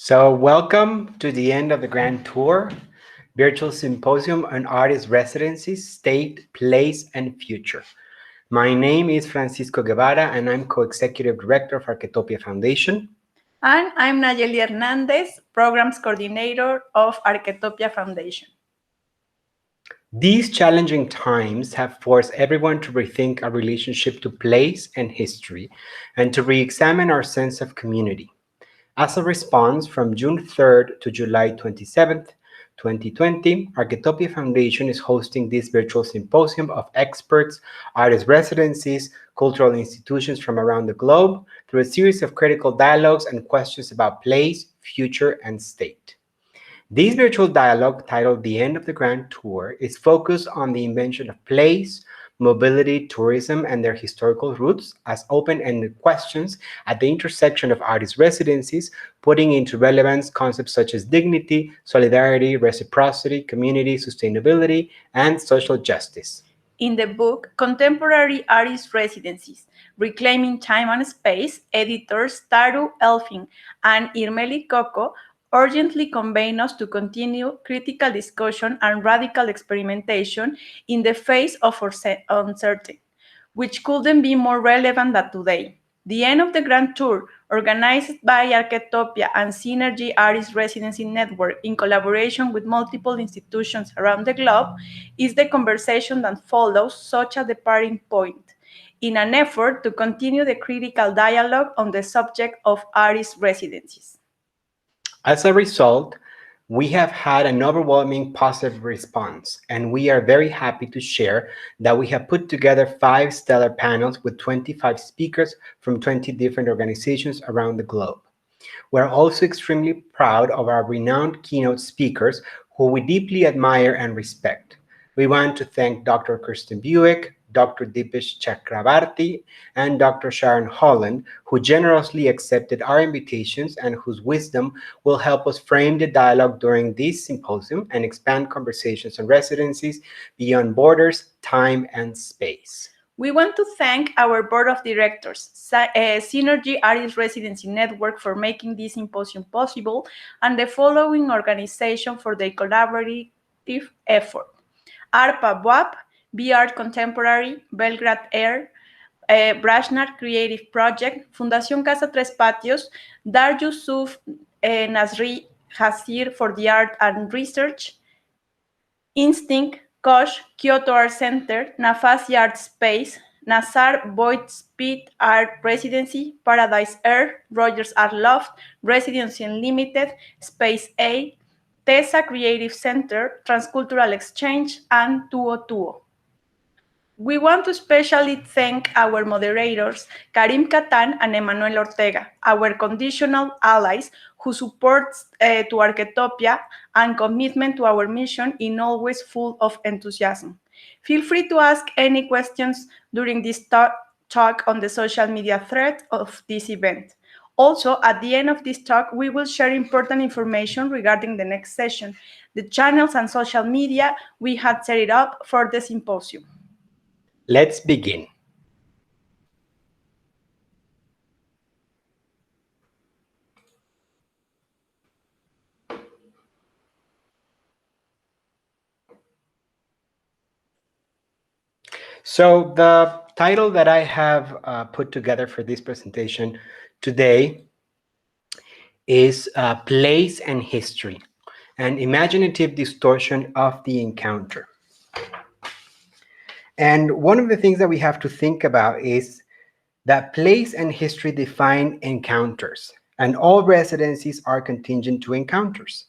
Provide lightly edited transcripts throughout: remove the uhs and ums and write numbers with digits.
So welcome to the end of the Grand Tour, Virtual Symposium on Artist Residencies, State, Place, and Future. My name is Francisco Guevara, and I'm Co-Executive Director of Arquetopia Foundation. And I'm Nayeli Hernandez, Programs Coordinator of Arquetopia Foundation. These challenging times have forced everyone to rethink our relationship to place and history, and to re-examine our sense of community. As a response, from June 3rd to July 27th, 2020, Arquetopia Foundation is hosting this virtual symposium of experts, artist residencies, cultural institutions from around the globe through a series of critical dialogues and questions about place, future, and state. This virtual dialogue, titled The End of the Grand Tour, is focused on the invention of place, mobility, tourism, and their historical roots as open-ended questions at the intersection of artist residencies, putting into relevance concepts such as dignity, solidarity, reciprocity, community, sustainability, and social justice. In the book, Contemporary Artist Residencies, Reclaiming Time and Space, editors Taru Elfing and Irmeli Coco urgently convene us to continue critical discussion and radical experimentation in the face of uncertainty, which couldn't be more relevant than today. The End of the Grand Tour, organized by Arquetopia and Synergy Artist Residency Network in collaboration with multiple institutions around the globe, is the conversation that follows such a departing point, in an effort to continue the critical dialogue on the subject of artist residencies. As a result, we have had an overwhelming positive response, and we are very happy to share that we have put together 5 stellar panels with 25 speakers from 20 different organizations around the globe. We're also extremely proud of our renowned keynote speakers who we deeply admire and respect. We want to thank Dr. Kirsten Buick, Dr. Dipesh Chakrabarti, and Dr. Sharon Holland, who generously accepted our invitations and whose wisdom will help us frame the dialogue during this symposium and expand conversations on residencies beyond borders, time, and space. We want to thank our board of directors, Synergy Artist Residency Network, for making this symposium possible, and the following organization for their collaborative effort: ARPA BUAP, BR Contemporary, Belgrade Air, Brashnar Creative Project, Fundación Casa Tres Patios, Dar Yusuf Nasri Hasir for the Art and Research, Instinct, Kosh, Kyoto Art Center, Nafasi Art Space, Nazar Boyd Speed Art Residency, Paradise Air, Rogers Art Loft, Residency Unlimited, Space A, TESA Creative Center, Transcultural Exchange, and Tuo Tuo. We want to especially thank our moderators, Karim Katan and Emmanuel Ortega, our conditional allies who support to Arquetopia and commitment to our mission in always full of enthusiasm. Feel free to ask any questions during this talk on the social media thread of this event. Also, at the end of this talk, we will share important information regarding the next session, the channels and social media we had set it up for the symposium. Let's begin. So the title that I have put together for this presentation today is Place and History, an Imaginative Distortion of the Encounter. And one of the things that we have to think about is that place and history define encounters, and all residencies are contingent to encounters.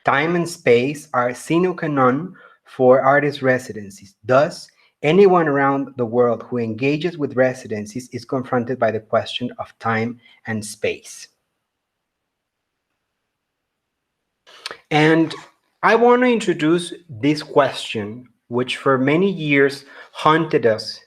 Time and space are sine qua non for artist residencies. Thus, anyone around the world who engages with residencies is confronted by the question of time and space. And I want to introduce this question, which for many years haunted us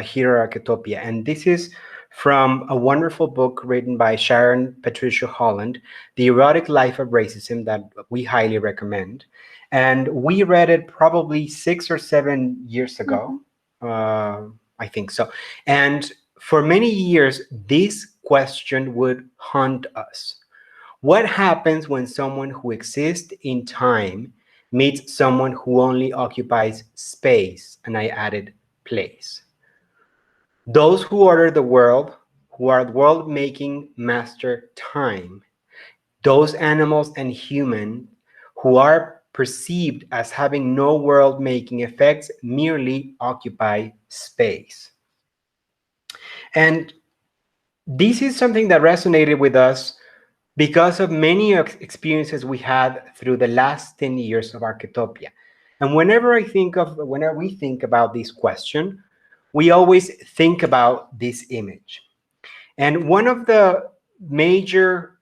here at Arquetopia. And this is from a wonderful book written by Sharon Patricia Holland, The Erotic Life of Racism, that we highly recommend. And we read it probably 6 or 7 years ago. I think so. And for many years, this question would haunt us. What happens when someone who exists in time meets someone who only occupies space? And I added place. Those who order the world, who are world making master time, those animals and humans who are perceived as having no world making effects merely occupy space. And this is something that resonated with us because of many experiences we had through the last 10 years of Arquetopia. And whenever we think about this question, we always think about this image. And one of the major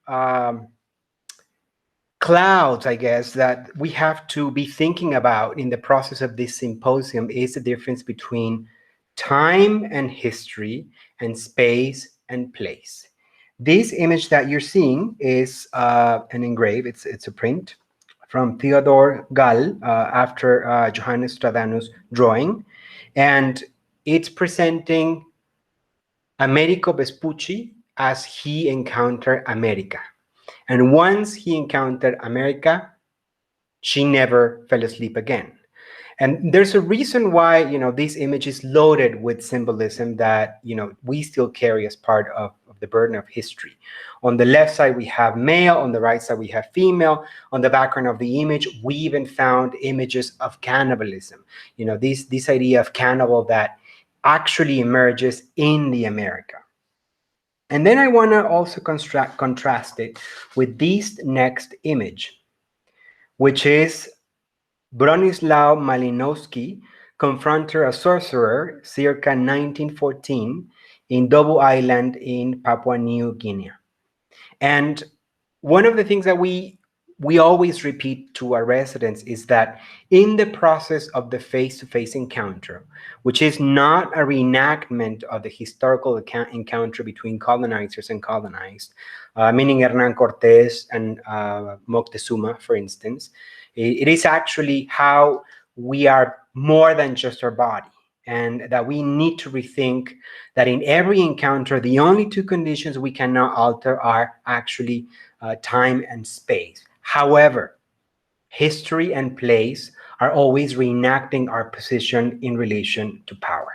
clouds, I guess, that we have to be thinking about in the process of this symposium is the difference between time and history and space and place. This image that you're seeing is an engrave, it's a print from Theodore Gall after Johannes Stradano's drawing. And it's presenting Americo Vespucci as he encountered America. And once he encountered America, she never fell asleep again. And there's a reason why, this image is loaded with symbolism that, we still carry as part of the burden of history. On the left side, we have male. On the right side, we have female. On the background of the image, we even found images of cannibalism. This idea of cannibal that actually emerges in the America. And then I want to also contrast it with this next image, which is Bronislaw Malinowski confronted a sorcerer circa 1914 in Dobu Island in Papua New Guinea. And one of the things that we always repeat to our residents is that in the process of the face-to-face encounter, which is not a reenactment of the historical encounter between colonizers and colonized, meaning Hernan Cortés and Moctezuma, for instance, it is actually how we are more than just our body, and that we need to rethink that in every encounter, the only two conditions we cannot alter are actually time and space. However, history and place are always reenacting our position in relation to power.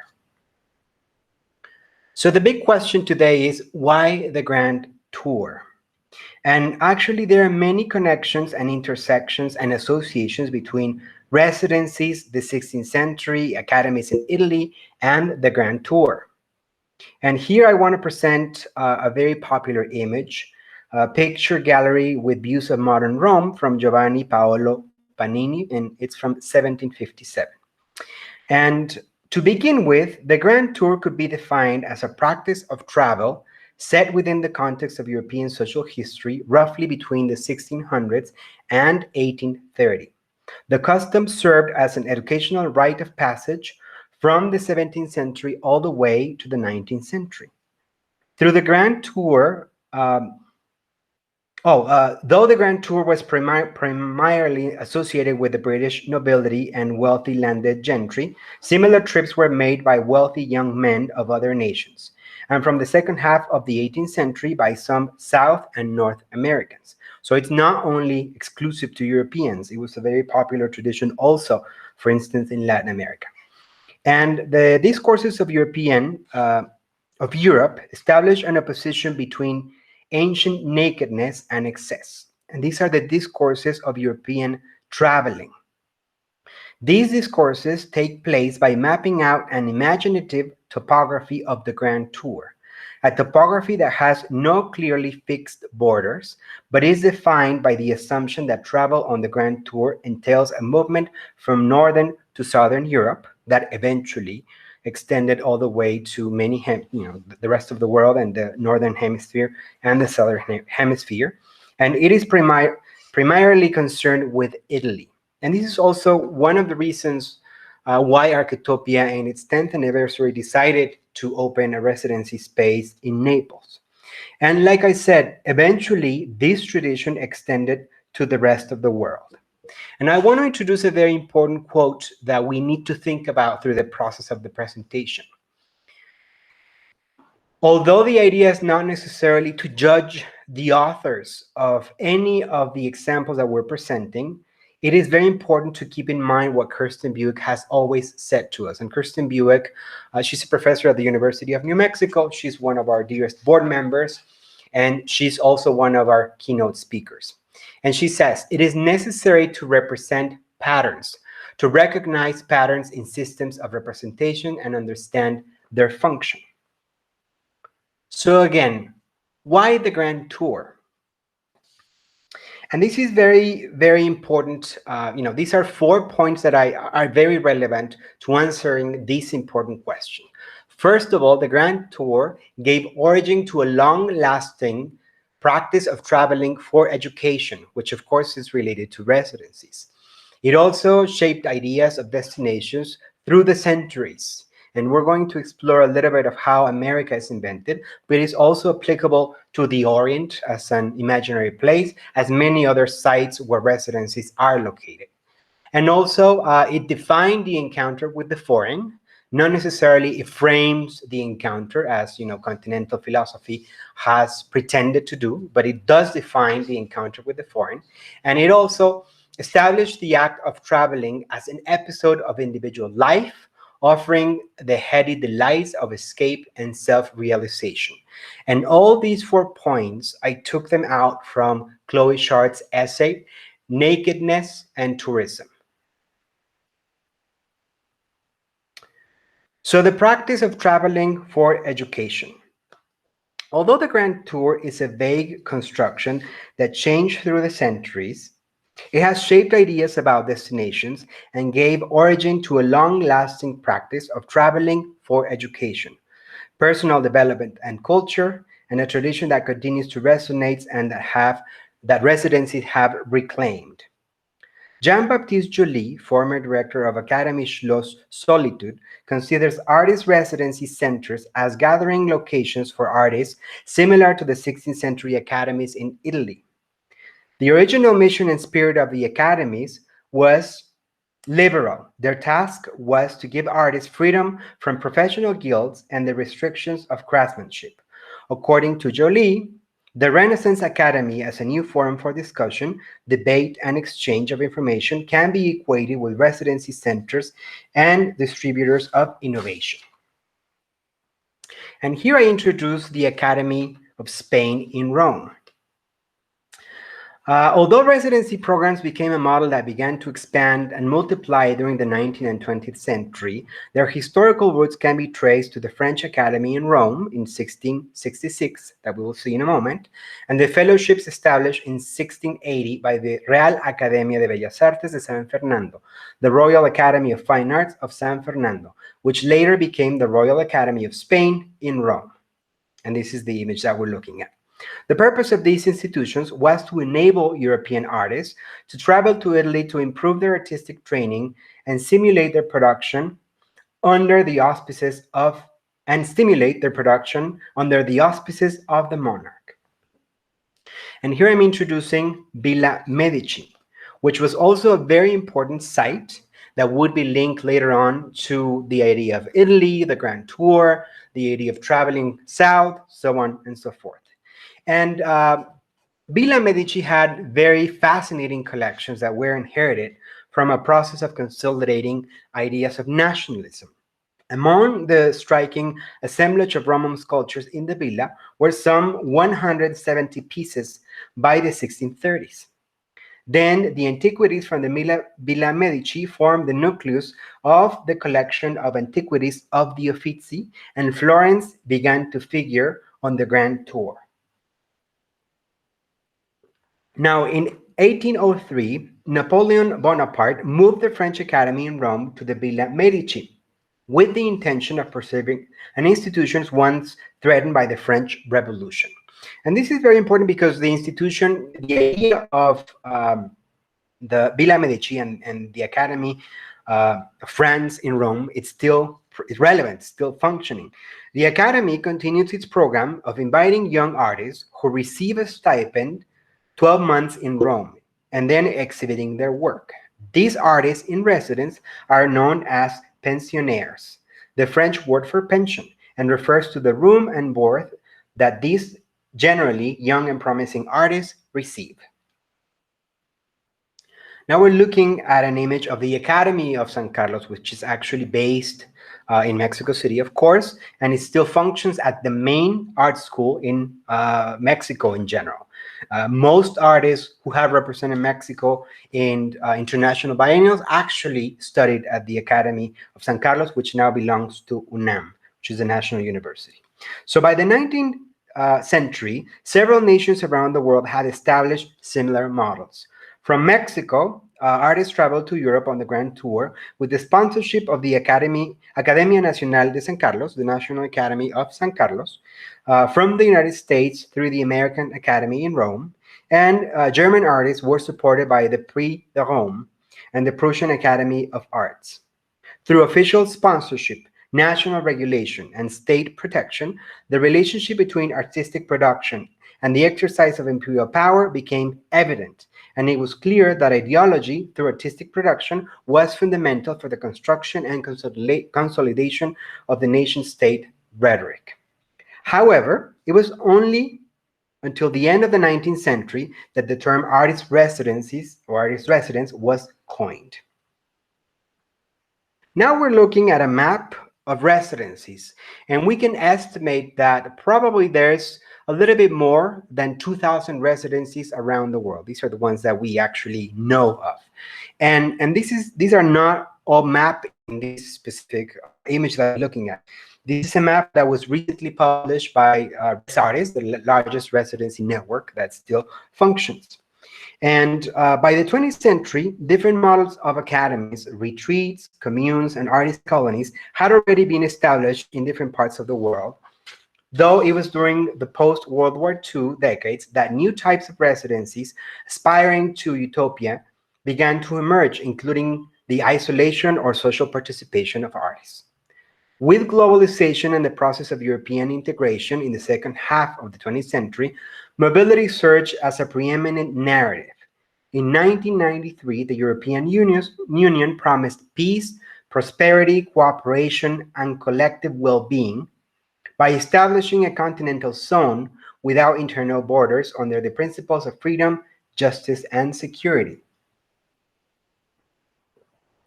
So the big question today is, why the Grand Tour? And actually, there are many connections and intersections and associations between residencies, the 16th century, academies in Italy, and the Grand Tour. And here I want to present a very popular image, a picture gallery with views of modern Rome from Giovanni Paolo Panini, and it's from 1757. And to begin with, the Grand Tour could be defined as a practice of travel set within the context of European social history, roughly between the 1600s and 1830. The custom served as an educational rite of passage from the 17th century all the way to the 19th century. Through the Grand Tour, though the Grand Tour was primarily associated with the British nobility and wealthy landed gentry, similar trips were made by wealthy young men of other nations, and from the second half of the 18th century by some South and North Americans. So it's not only exclusive to Europeans, it was a very popular tradition also, for instance, in Latin America. And the discourses of Europe established an opposition between ancient nakedness and excess. And these are the discourses of European traveling. These discourses take place by mapping out an imaginative topography of the Grand Tour, a topography that has no clearly fixed borders, but is defined by the assumption that travel on the Grand Tour entails a movement from Northern to Southern Europe that eventually extended all the way to the rest of the world and the Northern Hemisphere and the Southern Hemisphere. And it is primarily concerned with Italy. And this is also one of the reasons why Arquetopia in its 10th anniversary decided to open a residency space in Naples. And like I said, eventually this tradition extended to the rest of the world. And I want to introduce a very important quote that we need to think about through the process of the presentation. Although the idea is not necessarily to judge the authors of any of the examples that we're presenting, it is very important to keep in mind what Kirsten Buick has always said to us. And Kirsten Buick, she's a professor at the University of New Mexico. She's one of our dearest board members, and she's also one of our keynote speakers. And she says, it is necessary to represent patterns, to recognize patterns in systems of representation and understand their function. So again, why the Grand Tour? And this is very, very important. These are 4 points that are very relevant to answering this important question. First of all, the Grand Tour gave origin to a long-lasting practice of traveling for education, which of course is related to residencies. It also shaped ideas of destinations through the centuries. And we're going to explore a little bit of how America is invented, but it is also applicable to the Orient as an imaginary place, as many other sites where residencies are located. And also, it defined the encounter with the foreign. Not necessarily it frames the encounter as continental philosophy has pretended to do, but it does define the encounter with the foreign. And it also established the act of traveling as an episode of individual life, offering the heady delights of escape and self-realization. And all these 4 points, I took them out from Chloe Shart's essay, Nakedness and Tourism. So the practice of traveling for education. Although the Grand Tour is a vague construction that changed through the centuries, it has shaped ideas about destinations and gave origin to a long-lasting practice of traveling for education, personal development and culture, and a tradition that continues to resonate and that residencies have reclaimed. Jean-Baptiste Joly, former director of Académie Schloss Solitude, considers artist residency centers as gathering locations for artists similar to the 16th century academies in Italy. The original mission and spirit of the academies was liberal. Their task was to give artists freedom from professional guilds and the restrictions of craftsmanship. According to Joly, the Renaissance Academy, as a new forum for discussion, debate, and exchange of information, can be equated with residency centers and distributors of innovation. And here I introduce the Academy of Spain in Rome. Although residency programs became a model that began to expand and multiply during the 19th and 20th century, their historical roots can be traced to the French Academy in Rome in 1666, that we will see in a moment, and the fellowships established in 1680 by the Real Academia de Bellas Artes de San Fernando, the Royal Academy of Fine Arts of San Fernando, which later became the Royal Academy of Spain in Rome. And this is the image that we're looking at. The purpose of these institutions was to enable European artists to travel to Italy to improve their artistic training and simulate their production under the auspices of the monarch. And here I'm introducing Villa Medici, which was also a very important site that would be linked later on to the idea of Italy, the Grand Tour, the idea of traveling south, so on and so forth. And Villa Medici had very fascinating collections that were inherited from a process of consolidating ideas of nationalism. Among the striking assemblage of Roman sculptures in the villa were some 170 pieces by the 1630s. Then the antiquities from the Villa Medici formed the nucleus of the collection of antiquities of the Uffizi, and Florence began to figure on the Grand Tour. Now, in 1803, Napoleon Bonaparte moved the French Academy in Rome to the Villa Medici with the intention of preserving an institution once threatened by the French Revolution. And this is very important because the idea of the Villa Medici and the Academy of France in Rome, it's relevant, still functioning. The Academy continues its program of inviting young artists who receive a stipend 12 months in Rome and then exhibiting their work. These artists in residence are known as pensionnaires, the French word for pension, and refers to the room and board that these generally young and promising artists receive. Now we're looking at an image of the Academy of San Carlos, which is actually based in Mexico City, of course, and it still functions at the main art school in Mexico in general. Most artists who have represented Mexico in international biennials actually studied at the Academy of San Carlos, which now belongs to UNAM, which is a national university. So by the 19th century, several nations around the world had established similar models. From Mexico, artists traveled to Europe on the Grand Tour with the sponsorship of the Academia Nacional de San Carlos, the National Academy of San Carlos, from the United States through the American Academy in Rome, and German artists were supported by the Prix de Rome and the Prussian Academy of Arts. Through official sponsorship, national regulation, and state protection, the relationship between artistic production and the exercise of imperial power became evident, and it was clear that ideology through artistic production was fundamental for the construction and consolidation of the nation-state rhetoric. However, it was only until the end of the 19th century that the term artist residencies or artist residence was coined. Now we're looking at a map of residencies, and we can estimate that probably there's a little bit more than 2,000 residencies around the world. These are the ones that we actually know of. And these are not all mapped in this specific image that we're looking at. This is a map that was recently published by Res Artists, the largest residency network that still functions. And by the 20th century, different models of academies, retreats, communes, and artist colonies had already been established in different parts of the world, though it was during the post-World War II decades that new types of residencies aspiring to utopia began to emerge, including the isolation or social participation of artists. With globalization and the process of European integration in the second half of the 20th century, mobility surged as a preeminent narrative. In 1993, the European Union promised peace, prosperity, cooperation, and collective well-being by establishing a continental zone without internal borders under the principles of freedom, justice, and security.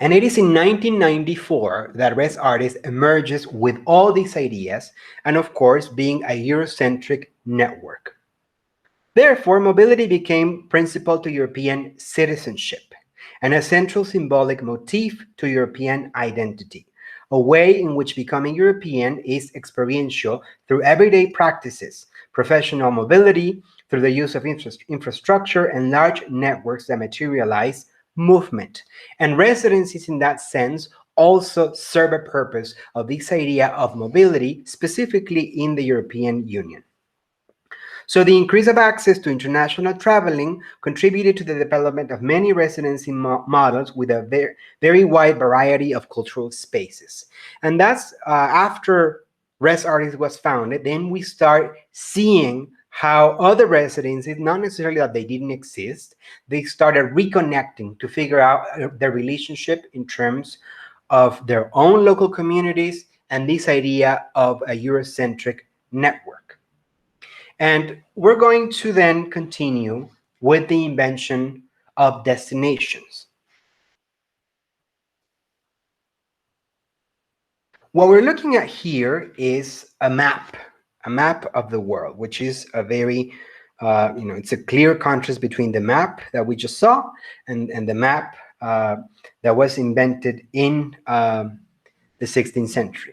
And it is in 1994 that Res Artists emerges with all these ideas, and of course, being a Eurocentric network. Therefore, mobility became principal to European citizenship and a central symbolic motif to European identity, a way in which becoming European is experiential through everyday practices, professional mobility, through the use of infrastructure and large networks that materialize movement. And residencies in that sense also serve a purpose of this idea of mobility, specifically in the European Union. So the increase of access to international traveling contributed to the development of many residency models with a very wide variety of cultural spaces. And that's after Res Artists was founded, then we start seeing how other residencies, not necessarily that they didn't exist, they started reconnecting to figure out their relationship in terms of their own local communities and this idea of a Eurocentric network. And we're going to then continue with the invention of destinations. What we're looking at here is a map of the world, which is a very, it's a clear contrast between the map that we just saw and the map that was invented in the 16th century.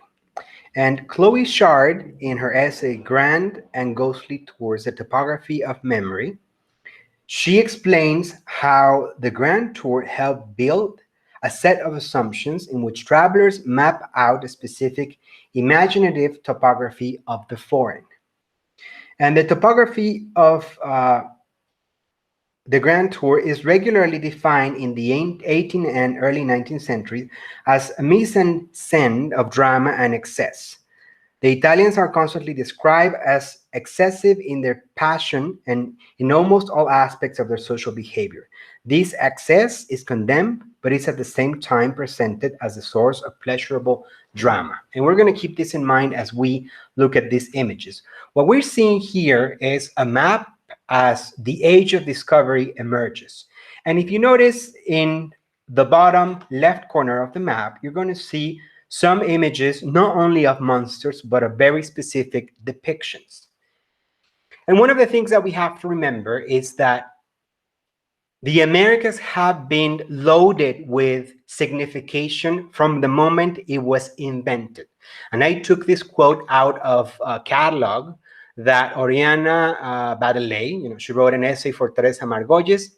And Chloe Shard, in her essay, Grand and Ghostly Tours, the Topography of Memory, she explains how the Grand Tour helped build a set of assumptions in which travelers map out a specific imaginative topography of the foreign. And the topography of the Grand Tour is regularly defined in the 18th and early 19th centuries as a mise en scène of drama and excess. The Italians are constantly described as excessive in their passion and in almost all aspects of their social behavior. This excess is condemned, but is at the same time presented as a source of pleasurable drama. And we're going to keep this in mind as we look at these images. What we're seeing here is a map as the age of discovery emerges. And if you notice in the bottom left corner of the map, you're going to see some images not only of monsters, but of very specific depictions. And one of the things that we have to remember is that the Americas have been loaded with signification from the moment it was invented. And I took this quote out of a catalog that Oriana Baddeley, she wrote an essay for Teresa Margolles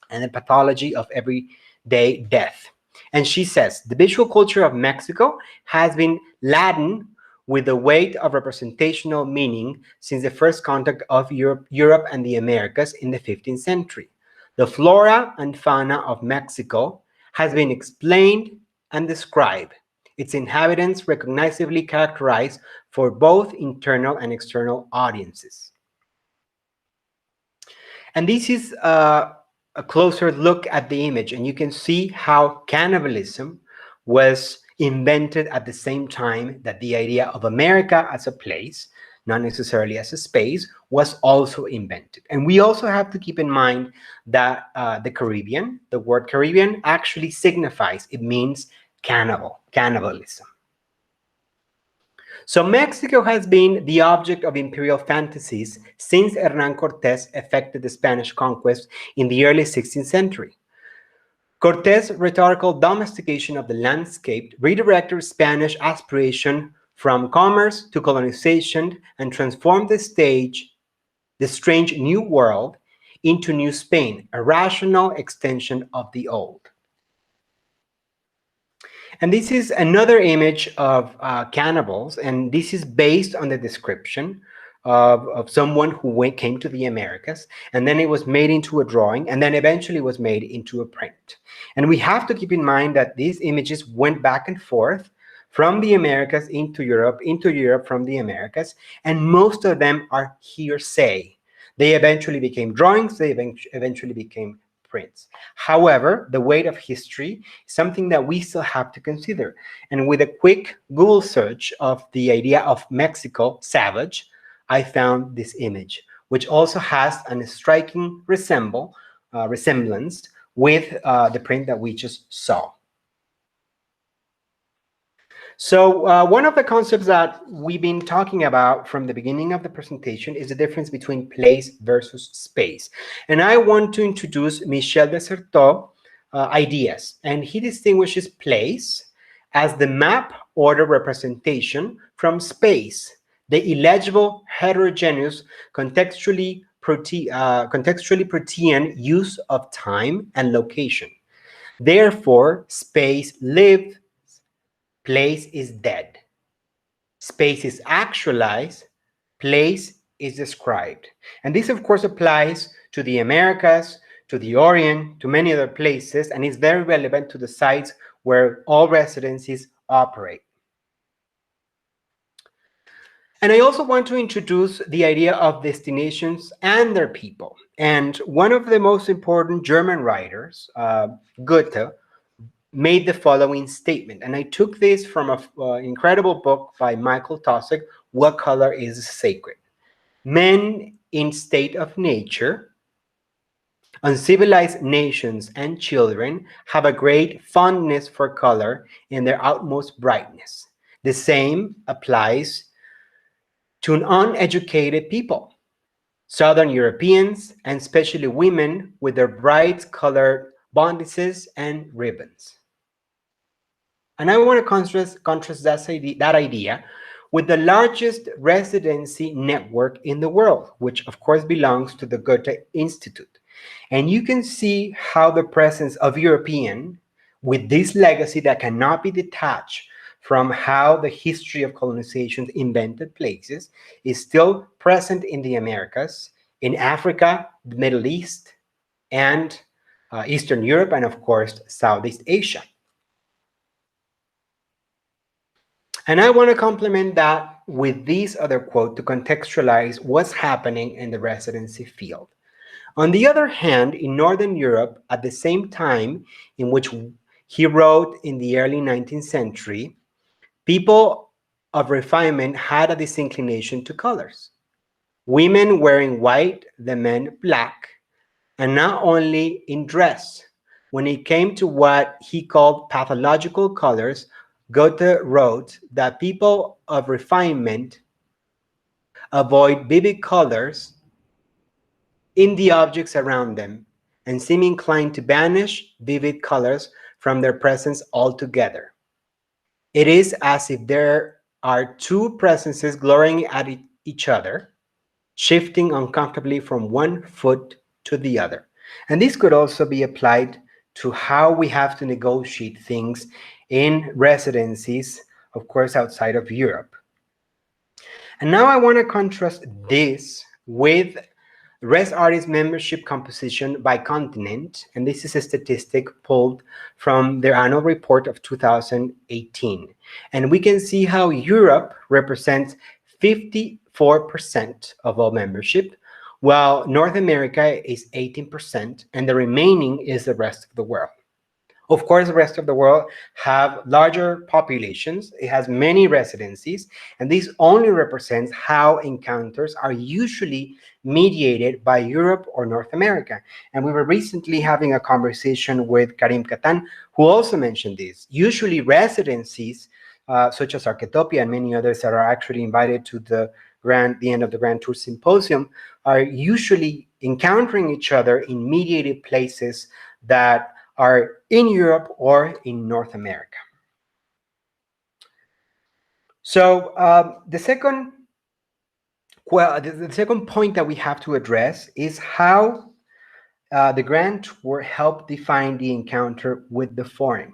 and the pathology of everyday death. And she says, the visual culture of Mexico has been laden with the weight of representational meaning since the first contact of Europe and the Americas in the 15th century. The flora and fauna of Mexico has been explained and described, its inhabitants recognizably characterized for both internal and external audiences. And this is a closer look at the image, and you can see how cannibalism was invented at the same time that the idea of America as a place, not necessarily as a space, was also invented. And we also have to keep in mind that the Caribbean, the word Caribbean actually signifies, it means cannibalism. So Mexico has been the object of imperial fantasies since Hernán Cortés effected the Spanish conquest in the early 16th century. Cortés' rhetorical domestication of the landscape redirected Spanish aspiration from commerce to colonization and transformed the strange new world, into New Spain, a rational extension of the old. And this is another image of cannibals, and this is based on the description of someone who came to the Americas, and then it was made into a drawing, and then eventually was made into a print. And we have to keep in mind that these images went back and forth from the Americas into Europe from the Americas, and most of them are hearsay. They eventually became drawings, they eventually became prints. However, the weight of history is something that we still have to consider. And with a quick Google search of the idea of Mexico, savage, I found this image, which also has a striking resemblance with the print that we just saw. So one of the concepts that we've been talking about from the beginning of the presentation is the difference between place versus space. And I want to introduce Michel de Certeau's ideas. And he distinguishes place as the map order representation from space, the illegible, heterogeneous, contextually protean use of time and location. Therefore, space lives, place is dead. Space is actualized, place is described. And this, of course, applies to the Americas, to the Orient, to many other places, and is very relevant to the sites where all residencies operate. And I also want to introduce the idea of destinations and their people. And one of the most important German writers, Goethe, made the following statement. And I took this from an incredible book by Michael Taussig, What Color is Sacred? Men in state of nature, uncivilized nations and children have a great fondness for color in their utmost brightness. The same applies to an uneducated people, Southern Europeans, and especially women with their bright colored bodices and ribbons. And I want to contrast that idea with the largest residency network in the world, which of course belongs to the Goethe Institute. And you can see how the presence of European, with this legacy that cannot be detached from how the history of colonization invented places, is still present in the Americas, in Africa, the Middle East, and Eastern Europe, and of course, Southeast Asia. And I want to complement that with this other quote to contextualize what's happening in the residency field. On the other hand, in Northern Europe, at the same time in which he wrote in the early 19th century, people of refinement had a disinclination to colors. Women wearing white, the men black, and not only in dress. When it came to what he called pathological colors, Goethe wrote that people of refinement avoid vivid colors in the objects around them and seem inclined to banish vivid colors from their presence altogether. It is as if there are two presences glaring at each other, shifting uncomfortably from one foot to the other. And this could also be applied to how we have to negotiate things in residencies, of course, outside of Europe. And now I want to contrast this with Res Artist membership composition by continent, and this is a statistic pulled from their annual report of 2018. And we can see how Europe represents 54% of all membership, while North America is 18%, and the remaining is the rest of the world. Of course, the rest of the world have larger populations. It has many residencies, and this only represents how encounters are usually mediated by Europe or North America. And we were recently having a conversation with Karim Katan, who also mentioned this. Usually residencies, such as Arquetopia and many others that are actually invited to the end of the Grand Tour Symposium, are usually encountering each other in mediated places that are in Europe or in North America. So the second point that we have to address is how the Grand Tour helped define the encounter with the foreign.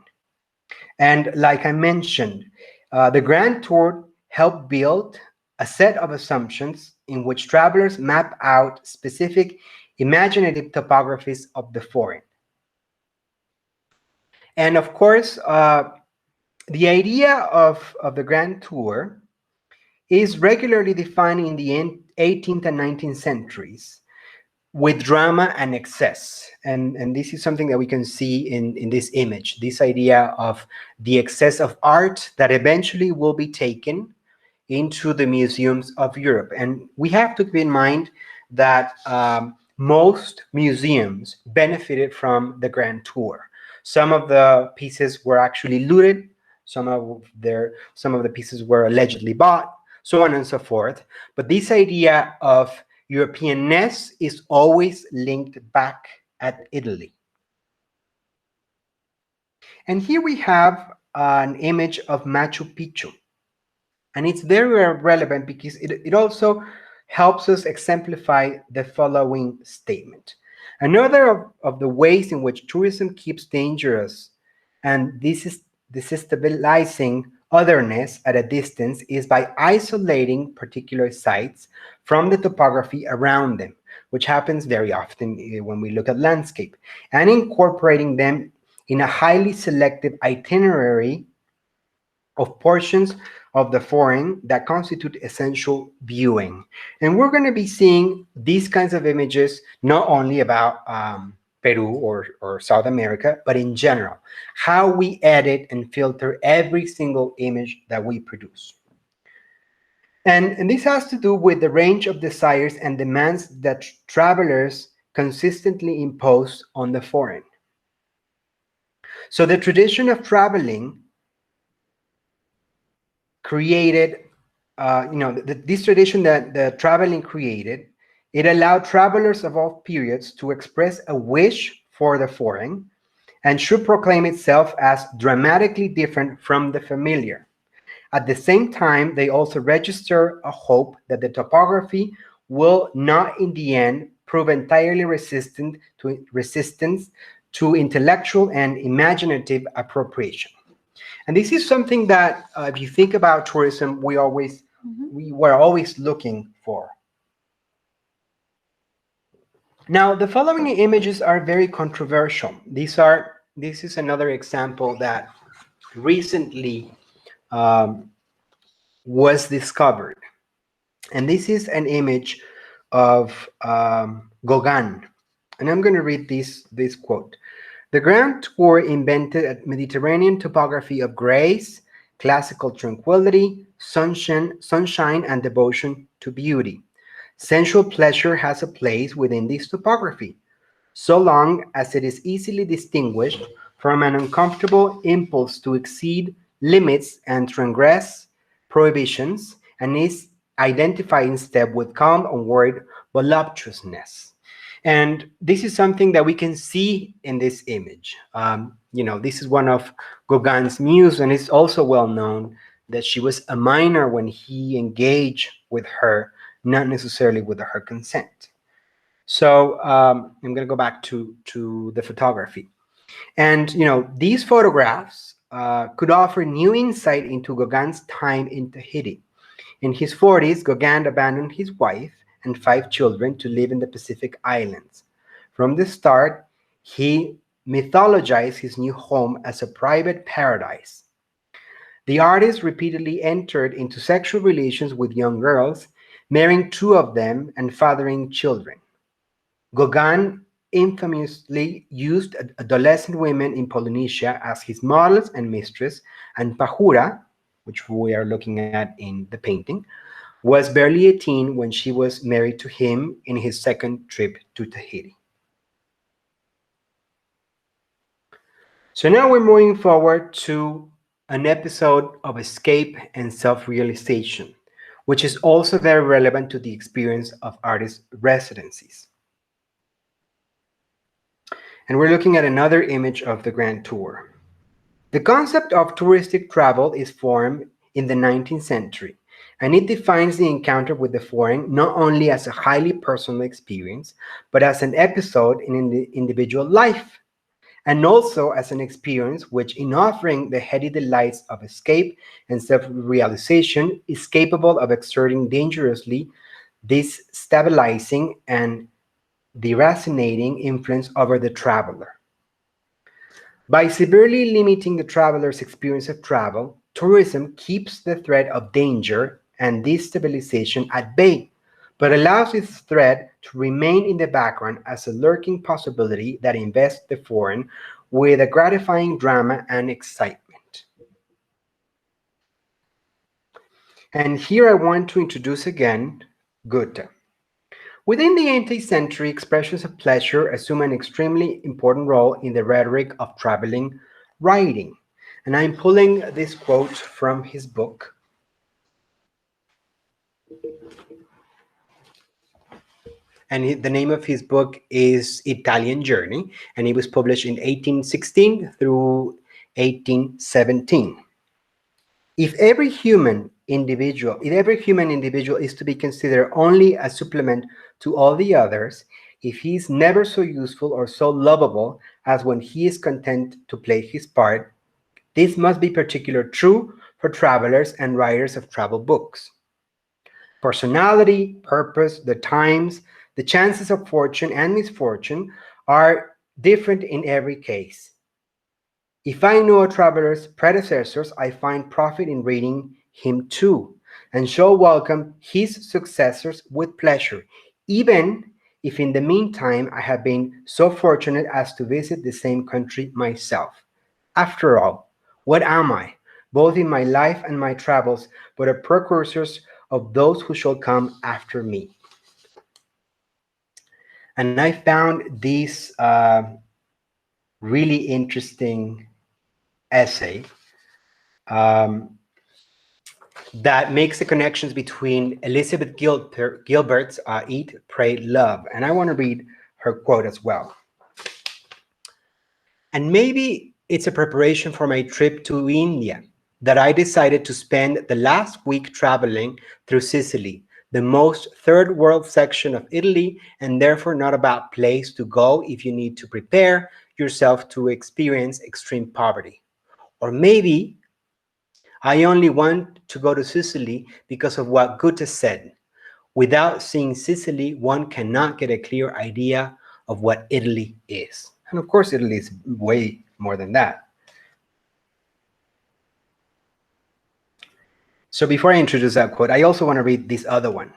And like I mentioned, the Grand Tour helped build a set of assumptions in which travelers map out specific imaginative topographies of the foreign. And of course, the idea of the Grand Tour is regularly defined in the 18th and 19th centuries with drama and excess. And this is something that we can see in this image, this idea of the excess of art that eventually will be taken into the museums of Europe. And we have to keep in mind that most museums benefited from the Grand Tour. Some of the pieces were actually looted, some of the pieces were allegedly bought, so on and so forth. But this idea of Europeanness is always linked back at Italy. And here we have an image of Machu Picchu. And it's very relevant because it also helps us exemplify the following statement. Another of the ways in which tourism keeps dangerous and this is destabilizing otherness at a distance is by isolating particular sites from the topography around them, which happens very often when we look at landscape, and incorporating them in a highly selective itinerary of portions of the foreign that constitute essential viewing. And we're going to be seeing these kinds of images not only about Peru or South America, but in general, how we edit and filter every single image that we produce. And this has to do with the range of desires and demands that travelers consistently impose on the foreign. So the tradition of traveling created, this tradition that the traveling created, it allowed travelers of all periods to express a wish for the foreign and should proclaim itself as dramatically different from the familiar. At the same time, they also register a hope that the topography will not in the end prove entirely resistant to intellectual and imaginative appropriation. And this is something that, if you think about tourism, we were always looking for. Now, the following images are very controversial. This is another example that recently was discovered. And this is an image of Gauguin. And I'm going to read this quote. The Grand Tour invented a Mediterranean topography of grace, classical tranquility, sunshine, and devotion to beauty. Sensual pleasure has a place within this topography, so long as it is easily distinguished from an uncomfortable impulse to exceed limits and transgress prohibitions, and is identified instead with calm, unworried voluptuousness. And this is something that we can see in this image. This is one of Gauguin's muse, and it's also well known that she was a minor when he engaged with her, not necessarily with her consent. So I'm going to go back to the photography. And, these photographs could offer new insight into Gauguin's time in Tahiti. In his 40s, Gauguin abandoned his wife and 5 children to live in the Pacific Islands. From the start, he mythologized his new home as a private paradise. The artist repeatedly entered into sexual relations with young girls, marrying 2 of them and fathering children. Gauguin infamously used adolescent women in Polynesia as his models and mistress, and Pahura, which we are looking at in the painting, was barely 18 when she was married to him in his second trip to Tahiti. So now we're moving forward to an episode of escape and self-realization, which is also very relevant to the experience of artist residencies. And we're looking at another image of the Grand Tour. The concept of touristic travel is formed in the 19th century, and it defines the encounter with the foreign not only as a highly personal experience, but as an episode in the individual life, and also as an experience which, in offering the heady delights of escape and self-realization, is capable of exerting dangerously destabilizing and deracinating influence over the traveler. By severely limiting the traveler's experience of travel, tourism keeps the threat of danger and destabilization at bay, but allows its threat to remain in the background as a lurking possibility that invests the foreign with a gratifying drama and excitement. And here I want to introduce again Goethe. Within the 18th century, expressions of pleasure assume an extremely important role in the rhetoric of traveling writing. And I'm pulling this quote from his book. And the name of his book is Italian Journey, and it was published in 1816 through 1817. If every human individual is to be considered only a supplement to all the others, if he is never so useful or so lovable as when he is content to play his part, this must be particularly true for travelers and writers of travel books. Personality, purpose, the times, the chances of fortune and misfortune are different in every case. If I know a traveler's predecessors, I find profit in reading him too, and shall welcome his successors with pleasure, even if in the meantime I have been so fortunate as to visit the same country myself. After all, what am I, both in my life and my travels, but a precursors of those who shall come after me? And I found this really interesting essay that makes the connections between Elizabeth Gilbert's Eat, Pray, Love. And I want to read her quote as well. And maybe it's a preparation for my trip to India that I decided to spend the last week traveling through Sicily, the most third world section of Italy, and therefore not a bad place to go if you need to prepare yourself to experience extreme poverty. Or maybe I only want to go to Sicily because of what Goethe said. Without seeing Sicily, one cannot get a clear idea of what Italy is. And of course, Italy is way more than that. So before I introduce that quote, I also want to read this other one.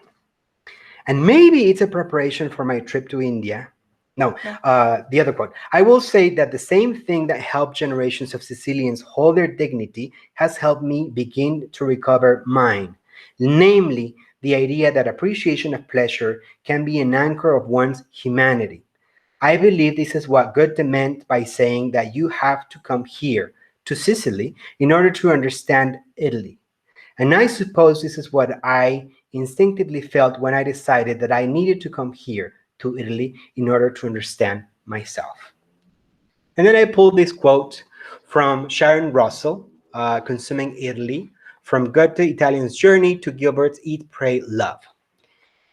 And maybe it's a preparation for my trip to India. No, No. the other quote. I will say that the same thing that helped generations of Sicilians hold their dignity has helped me begin to recover mine. Namely, the idea that appreciation of pleasure can be an anchor of one's humanity. I believe this is what Goethe meant by saying that you have to come here, to Sicily, in order to understand Italy. And I suppose this is what I instinctively felt when I decided that I needed to come here to Italy in order to understand myself. And then I pulled this quote from Sharon Russell, Consuming Italy, from Goethe, Italian's Journey to Gilbert's Eat, Pray, Love.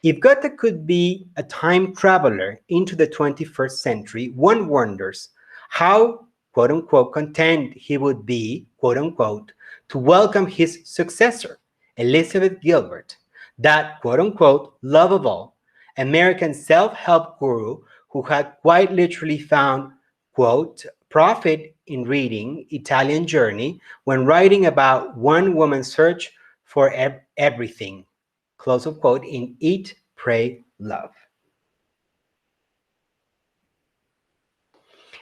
If Goethe could be a time traveler into the 21st century, one wonders how, quote unquote, content he would be, quote unquote, to welcome his successor, Elizabeth Gilbert, that, quote unquote, love of all, American self help guru who had quite literally found, quote, profit in reading Italian Journey when writing about one woman's search for everything, close of quote, in Eat, Pray, Love.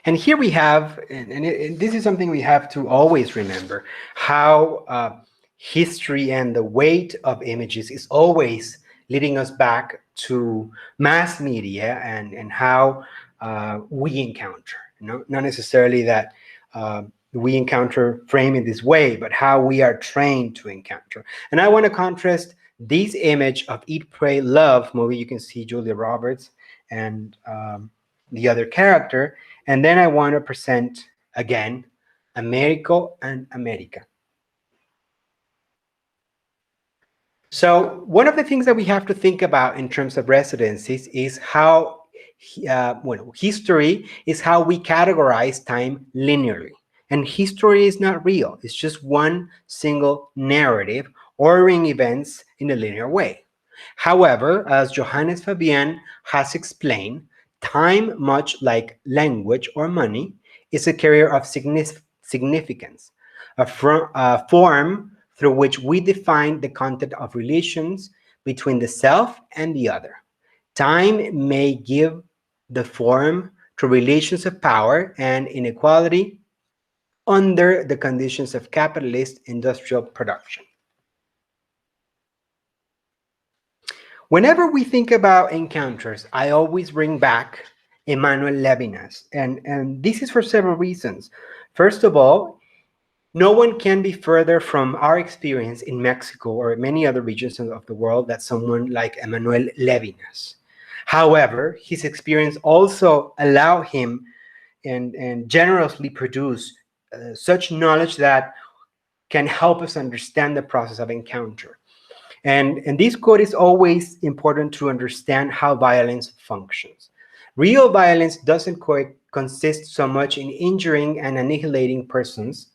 And here we have, and this is something we have to always remember, how history and the weight of images is always leading us back to mass media and how we encounter, not necessarily that we encounter frame in this way, but how we are trained to encounter. And I want to contrast this image of Eat, Pray, Love movie. You can see Julia Roberts and the other character. And then I want to present again Americo and America. So one of the things that we have to think about in terms of residencies is how history is how we categorize time linearly. And history is not real. It's just one single narrative ordering events in a linear way. However, as Johannes Fabian has explained, time, much like language or money, is a carrier of significance, a form through which we define the content of relations between the self and the other. Time may give the form to relations of power and inequality under the conditions of capitalist industrial production. Whenever we think about encounters, I always bring back Emmanuel Levinez, and this is for several reasons. First of all, no one can be further from our experience in Mexico or many other regions of the world than someone like Emmanuel Levinez. However, his experience also allowed him and generously produce such knowledge that can help us understand the process of encounter. And this quote is always important to understand how violence functions. Real violence doesn't consist so much in injuring and annihilating persons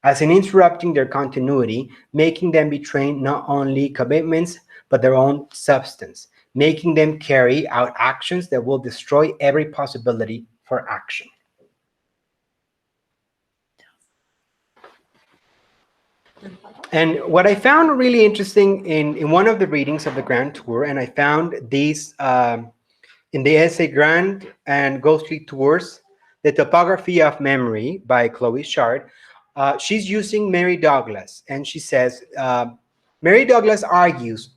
as in interrupting their continuity, making them betray not only commitments, but their own substance, making them carry out actions that will destroy every possibility for action. And what I found really interesting in one of the readings of the Grand Tour, and I found these in the essay Grand and Ghostly Tours, The Topography of Memory by Chloe Shard, she's using Mary Douglas, and she says, Mary Douglas argues,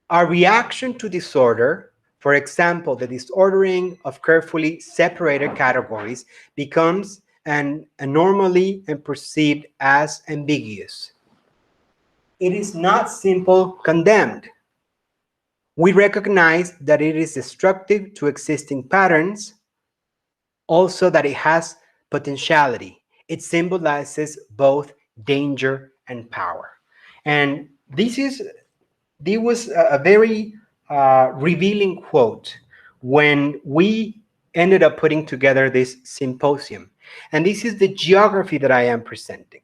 our reaction to disorder, for example, the disordering of carefully separated categories, becomes normally and perceived as ambiguous. It is not simple condemned. We recognize that it is destructive to existing patterns, also that it has potentiality. It symbolizes both danger and power. And this was a very revealing quote when we ended up putting together this symposium. And this is the geography that I am presenting.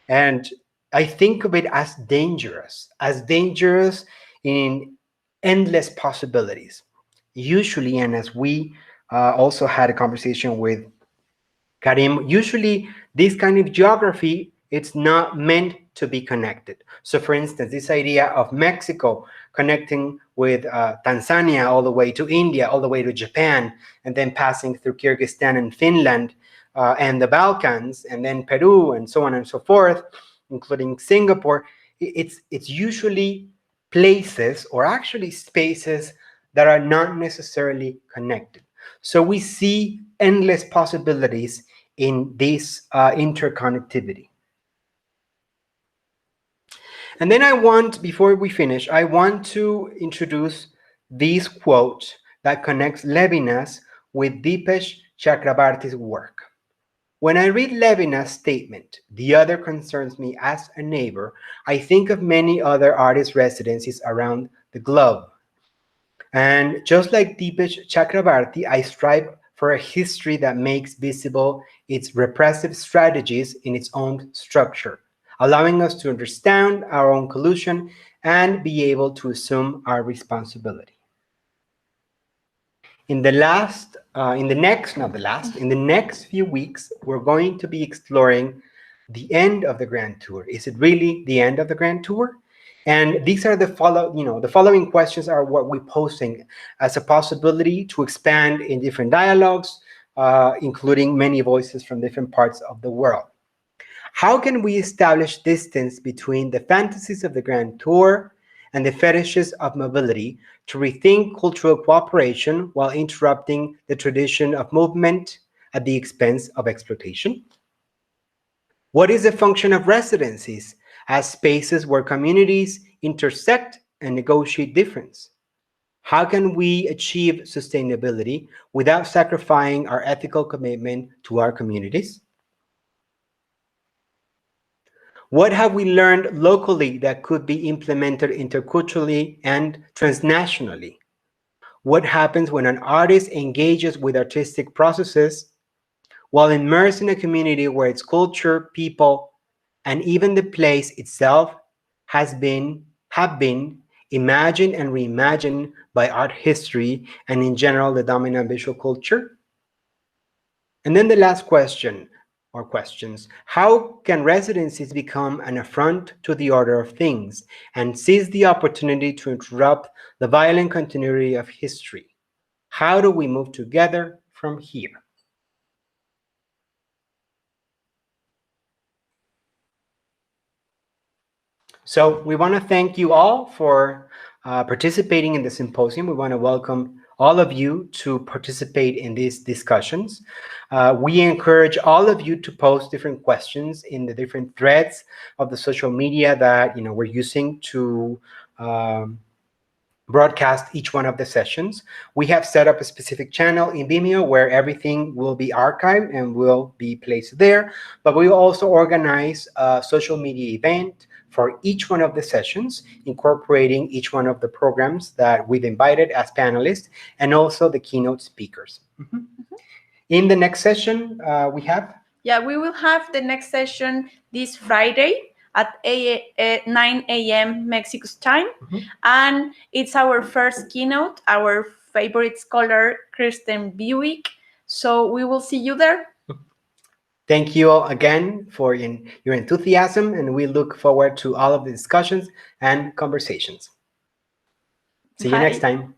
And I think of it as dangerous in endless possibilities. Usually, and as we also had a conversation with Karim, usually this kind of geography It's not meant to be connected. So for instance, this idea of Mexico connecting with Tanzania all the way to India, all the way to Japan, and then passing through Kyrgyzstan and Finland, and the Balkans, and then Peru, and so on and so forth, including Singapore. It's usually places, or actually spaces, that are not necessarily connected. So we see endless possibilities in this interconnectivity. And then before we finish, I want to introduce this quote that connects Levinas with Dipesh Chakrabarty's work. When I read Levinas's statement, "The other concerns me as a neighbor," I think of many other artist residencies around the globe. And just like Dipesh Chakrabarty, I strive for a history that makes visible its repressive strategies in its own structure, allowing us to understand our own collusion and be able to assume our responsibility. In the next few weeks, we're going to be exploring the end of the Grand Tour. Is it really the end of the Grand Tour? And these are the following questions are what we're posing as a possibility to expand in different dialogues, including many voices from different parts of the world. How can we establish distance between the fantasies of the Grand Tour and the fetishes of mobility to rethink cultural cooperation while interrupting the tradition of movement at the expense of exploitation? What is the function of residencies as spaces where communities intersect and negotiate difference? How can we achieve sustainability without sacrificing our ethical commitment to our communities? What have we learned locally that could be implemented interculturally and transnationally? What happens when an artist engages with artistic processes while immersed in a community where its culture, people, and even the place itself have been imagined and reimagined by art history and in general the dominant visual culture? And then the last question or questions: how can residencies become an affront to the order of things and seize the opportunity to interrupt the violent continuity of history? How do we move together from here? So we want to thank you all for participating in the symposium. We want to welcome all of you to participate in these discussions. We encourage all of you to post different questions in the different threads of the social media that we're using to broadcast each one of the sessions. We have set up a specific channel in Vimeo where everything will be archived and will be placed there. But we will also organize a social media event for each one of the sessions, incorporating each one of the programs that we've invited as panelists and also the keynote speakers. In the next session, we have? Yeah, we will have the next session this Friday at 9 a.m. Mexico's time. And it's our first keynote, our favorite scholar, Kristen Buick. So we will see you there. Thank you all again for your enthusiasm, and we look forward to all of the discussions and conversations. See you next time.